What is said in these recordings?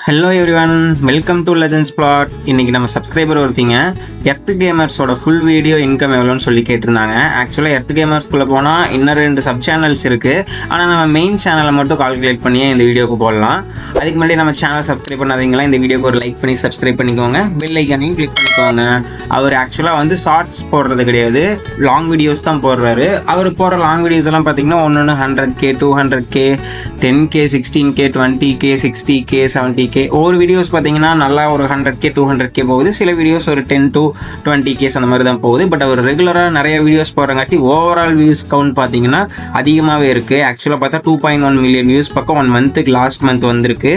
Hello everyone, welcome to legends plot. இன்றைக்கி நம்ம subscriber ஒருத்திங்க எர்த் கேமர்ஸோட ஃபுல் வீடியோ இன்கம் எவ்வளோன்னு சொல்லி கேட்டிருந்தாங்க. ஆக்சுவலாக எர்த் கேமர்ஸ்குள்ளே போனால் இன்னும் 2 சப் சேனல்ஸ் இருக்குது. ஆனால் நம்ம மெயின் சேனலை மட்டும் கால்குலேட் பண்ணியே இந்த வீடியோக்கு போடலாம். அதுக்கு முன்னாடி நம்ம சேனல் சப்ஸ்கிரைப் பண்ணாதீங்களா, இந்த வீடியோக்கு ஒரு லைக் பண்ணி சப்ஸ்கிரைப் பண்ணிக்கோங்க. பெல் ஐக்கானையும் கிளிக் பண்ணிக்கோங்க. அவர் ஆக்சுவலாக வந்து ஷார்ட்ஸ் போடுறது கிடையாது, லாங் வீடியோஸ் தான் போடுறாரு. அவர் போடுற லாங் வீடியோஸ் எல்லாம் பார்த்தீங்கன்னா ஒன்று 100K 200K 10K 16K 20K 60K 70K. ஒவ்வொரு வீடியோஸ் பார்த்தீங்கன்னா நல்லா ஒரு 100K 200K போகுது. சில வீடியோஸ் ஒரு 10 to 20K அந்த மாதிரி தான் போகுது. பட் அவர் ரெகுலராக நிறைய வீடியோஸ் போடுறங்காட்டி ஓவரால் வியூஸ் கவுண்ட் பார்த்தீங்கன்னா அதிகமாகவே இருக்குது. ஆக்சுவலாக பார்த்தா 2.1 மில்லியன் வியூஸ் பக்கம் 1 மந்த்துக்கு லாஸ்ட் மந்த் வந்திருக்கு.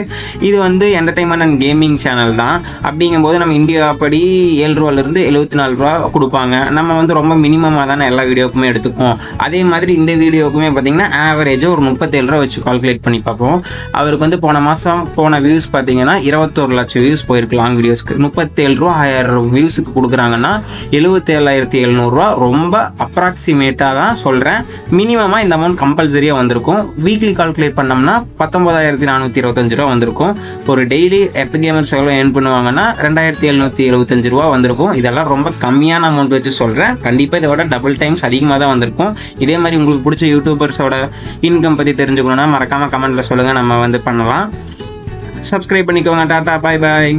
இது வந்து என்டர்டைன்மெண்ட் அண்ட் கேமிங் சேனல் தான். அப்படிங்கும்போது நம்ம இந்தியா படி 7 ரூபாலேருந்து 74 ரூபா கொடுப்பாங்க. நம்ம வந்து ரொம்ப மினிமமாக தானே எல்லா வீடியோக்குமே எடுத்துப்போம். அதே மாதிரி இந்த வீடியோக்குமே பார்த்தீங்கன்னா ஆவரேஜாக ஒரு 37 ரூபா வச்சு கால்குலேட் பண்ணி பார்ப்போம். அவருக்கு வந்து போன மாதம் போன வியூஸ் பார்த்தீங்கன்னா 21 லட்சம் வியூஸ் போயிருக்கு லாங் வீடியோஸ்க்கு. 37 ரூபா 1000 வியூஸுக்கு கொடுக்குறாங்கன்னா 77,700 ரூபா. ரொம்ப அப்ராக்சிமேட்டாக தான் சொல்கிறேன். மினிமமாக இந்த அமௌண்ட் கம்பல்சரியாக வந்திருக்கும். வீக்லி கால்குலேட் பண்ணோம்னா 19,425 ரூபா வந்திருக்கும். ஒரு டெய்லி எர்த் கேமர்ஸ் எவ்வளோ ஏர்ன் பண்ணுவாங்கன்னா 2,775 ரூபா வந்திருக்கும். இதெல்லாம் ரொம்ப கம்மியான அமௌண்ட் வச்சு சொல்கிறேன். கண்டிப்பாக இதை விட டபுள் டைம்ஸ் அதிகமாக தான் வந்திருக்கும். இதே மாதிரி உங்களுக்கு பிடிச்ச யூடியூபர்ஸோட இன்கம் பற்றி தெரிஞ்சுக்கணுன்னா மறக்காமல் கமெண்ட்டில் சொல்லுங்கள், நம்ம வந்து பண்ணலாம். சப்ஸ்கிரைப் பண்ணிக்கோங்க. டாட்டா, பாய் பாய்.